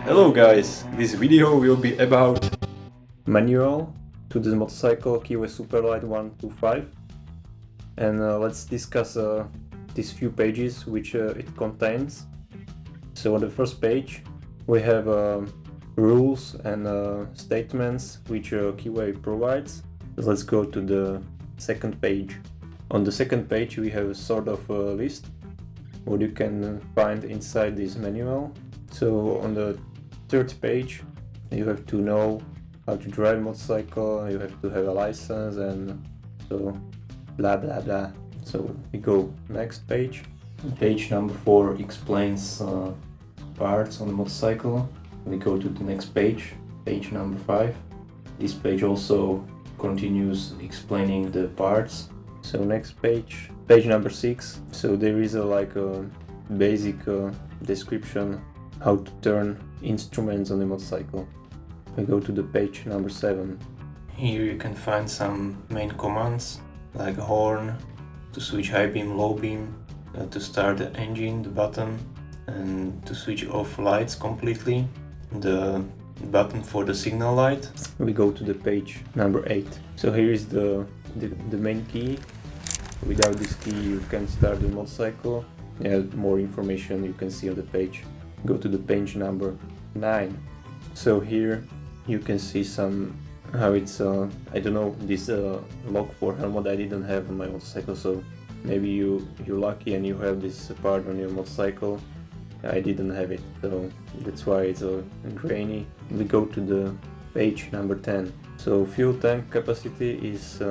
Hello guys, this video will be about manual to this motorcycle KEEWAY SUPERLIGHT 125, and let's discuss these few pages which it contains. So on the first page we have rules and statements which KEEWAY provides. Let's go to the second page. On the second page we have a sort of a list what you can find inside this manual. So on the third page you have to know how to drive motorcycle, you have to have a license, and so blah blah blah. So we go next page. Page number 4 explains parts on the motorcycle. We go to the next page, page number 5. This page also continues explaining the parts. So next page, page number 6. So there is a basic description how to turn instruments on the motorcycle. We go to the page number 7. Here you can find some main commands like horn, to switch high beam, low beam, to start the engine, the button, and to switch off lights completely, the button for the signal light. We go to the page number 8. So here is the main key. Without this key you can start the motorcycle. Yeah, more information you can see on the page. Go to the page number 9. So here you can see how it's I don't know, this lock for helmet I didn't have on my motorcycle, so maybe you're lucky and you have this part on your motorcycle. I didn't have it, so that's why it's grainy. We go to the page number 10. So fuel tank capacity is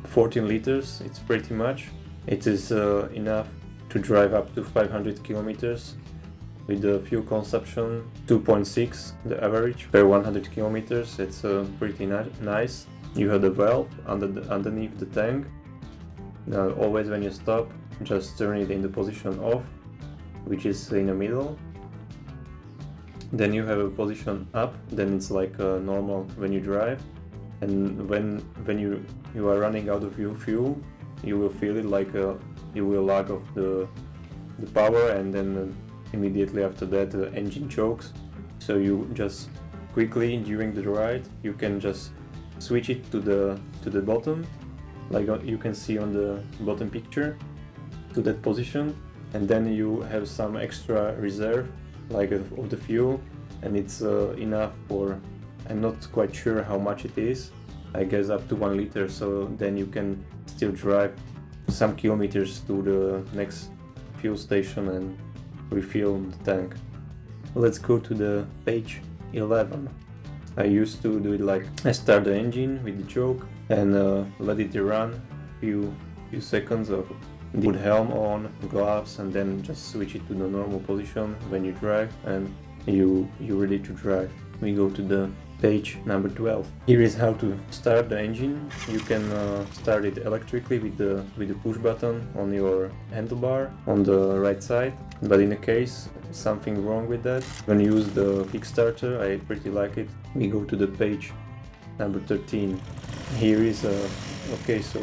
14 liters. It's pretty much. It is enough to drive up to 500 kilometers. With the fuel consumption 2.6, the average per 100 kilometers. It's pretty nice. You have the valve underneath the tank. Now always when you stop, just turn it in the position off, which is in the middle. Then you have a position up, then it's like normal when you drive. And when you are running out of your fuel, you will feel it like you will lag off the power, and then immediately after that the engine chokes. So you just quickly during the ride you can just switch it to the bottom, like you can see on the bottom picture, to that position, and then you have some extra reserve like of the fuel, and it's enough for, I'm not quite sure how much it is, I guess up to 1 liter, so then you can still drive some kilometers to the next fuel station and refill the tank. Let's go to the page 11. I used to do it like I start the engine with the choke and let it run few seconds of put helm on, gloves, and then just switch it to the normal position when you drive, and you're ready to drive. We go to the page number 12. Here is how to start the engine. You can start it electrically with the push button on your handlebar on the right side, but in a case something wrong with that, when you use the Kickstarter, I pretty like it. We go to the page number 13. Here is okay, so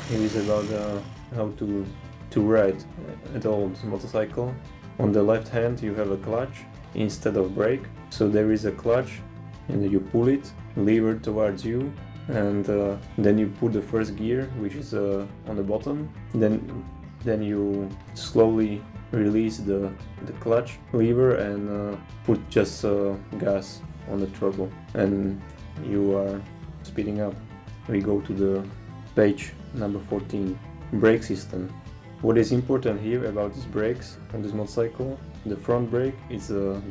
here is about how to ride an old motorcycle. On the left hand you have a clutch instead of brake, so there is a clutch and you pull it, lever towards you, and then you put the first gear, which is on the bottom. Then you slowly release the clutch lever and put just gas on the throttle, and you are speeding up. We go to the page number 14. Brake system. What is important here about these brakes on this motorcycle? The front brake is a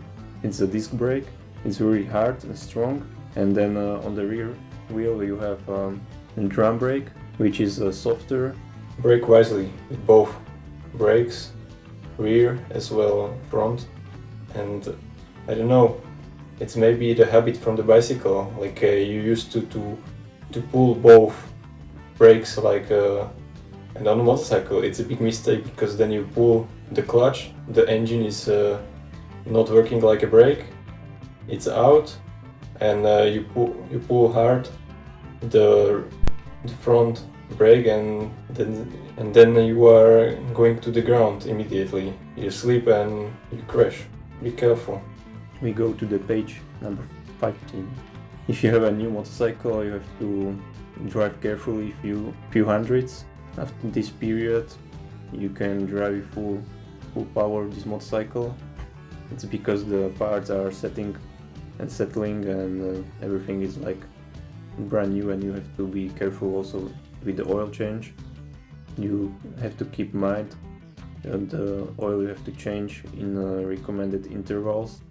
disc brake. It's very hard and strong, and then on the rear wheel you have a drum brake, which is softer. Brake wisely with both brakes, rear as well front, and I don't know, it's maybe the habit from the bicycle, like you used to pull both brakes like and on a motorcycle it's a big mistake, because then you pull the clutch, the engine is not working like a brake, it's out, and you pull hard the front brake, and then you are going to the ground immediately. You slip and you crash. Be careful. we go to the page number 15. If you have a new motorcycle, you have to drive carefully few hundreds. After this period, you can drive full power this motorcycle. It's because the parts are settling and everything is like brand new, and you have to be careful also with the oil change. You have to keep in mind the oil you have to change in recommended intervals.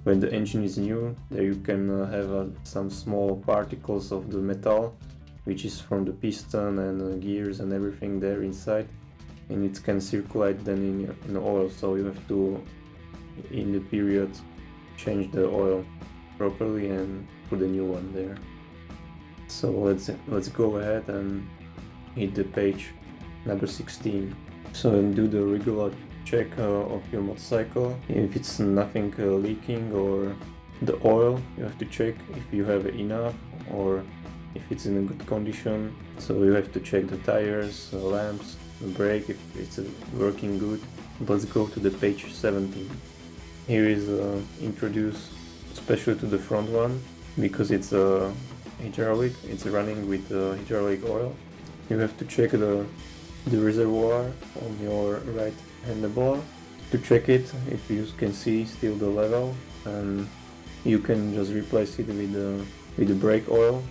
When the engine is new, there you can have some small particles of the metal, which is from the piston and gears and everything there inside, and it can circulate then in oil, so you have to, in the period, change the oil properly and put a new one there. So let's go ahead and hit the page number 16. So do the regular check of your motorcycle. If it's nothing leaking or the oil, you have to check if you have enough or if it's in a good condition. So you have to check the tires, lamps, the brake, if it's working good. Let's go to the page 17. Here is introduced especially to the front one because it's hydraulic. It's running with hydraulic oil. You have to check the reservoir on your right handlebar. To check it, if you can see still the level, and you can just replace it with the brake oil.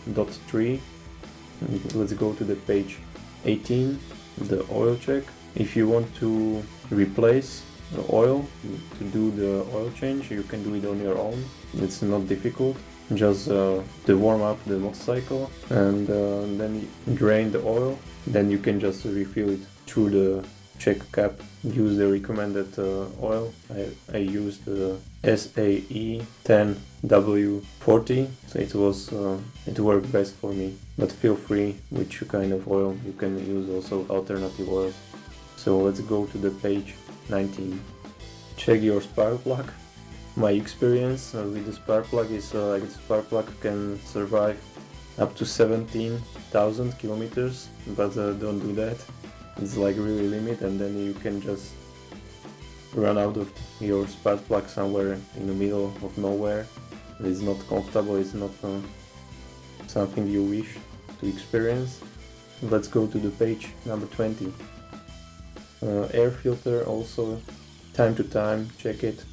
.3. Let's go to the page 18, the oil check. If you want to replace the oil, to do the oil change, you can do it on your own. It's not difficult. Just to warm up the motorcycle and then drain the oil. Then you can just refill it through the check cap. Use the recommended oil. I used the SAE 10W40, so it worked best for me. But feel free which kind of oil. You can use also alternative oils. So let's go to the page 19. Check your spark plug. My experience with the spark plug is like the spark plug can survive up to 17,000 kilometers, but don't do that. It's like really limit, and then you can just run out of your spark plug somewhere in the middle of nowhere. It's not comfortable, it's not something you wish to experience. Let's go to the page number 20. Air filter also, time to time check it.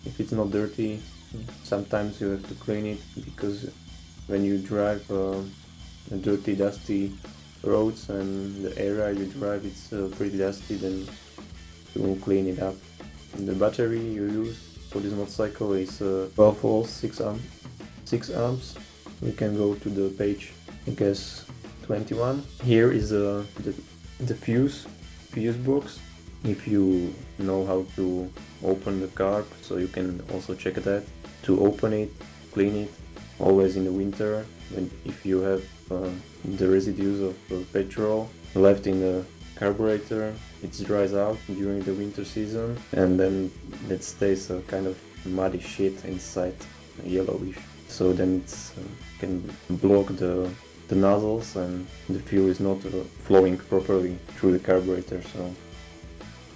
If it's not dirty, sometimes you have to clean it, because when you drive dirty, dusty roads and the area you drive it's pretty dusty, then you will clean it up. And the battery you use for this motorcycle is 12 volts, 6 amps. We can go to the page, I guess, 21. Here is the fuse box. If you know how to open the carb, so you can also check that. To open it, clean it, always in the winter, if you have the residues of petrol left in the carburetor, it dries out during the winter season, and then it stays a kind of muddy shit inside, yellowish. So then it can block the nozzles and the fuel is not flowing properly through the carburetor.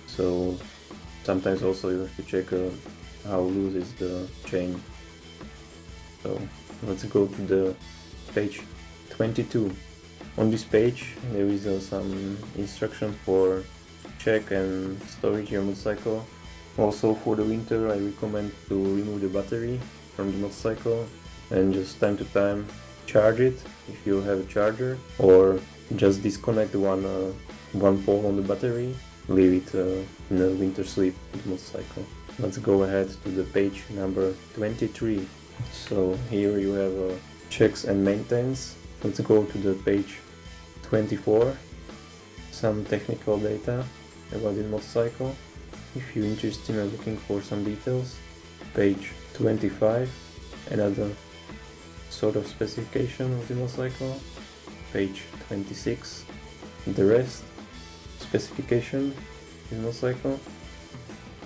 So sometimes also you have to check how loose is the chain. So let's go to the page 22. On this page there is some instruction for check and storage your motorcycle. Also for the winter I recommend to remove the battery from the motorcycle and just time to time charge it if you have a charger, or just disconnect one pole on the battery, leave it in a winter sleep with the motorcycle. Let's go ahead to the page number 23. So here you have checks and maintenance. Let's go to the page 24. Some technical data about the motorcycle. If you're interested in looking for some details, page 25, another sort of specification of the motorcycle. Page 26, the rest specification of the motorcycle.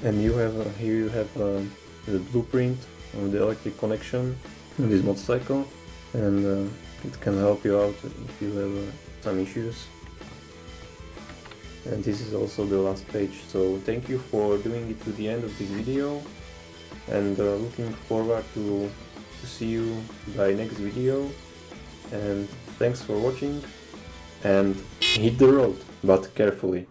And you have here you have the blueprint of the electric connection of this motorcycle, and it can help you out if you have some issues. And this is also the last page. So thank you for doing it to the end of this video. and looking forward to see you by next video, and thanks for watching, and hit the road, but carefully.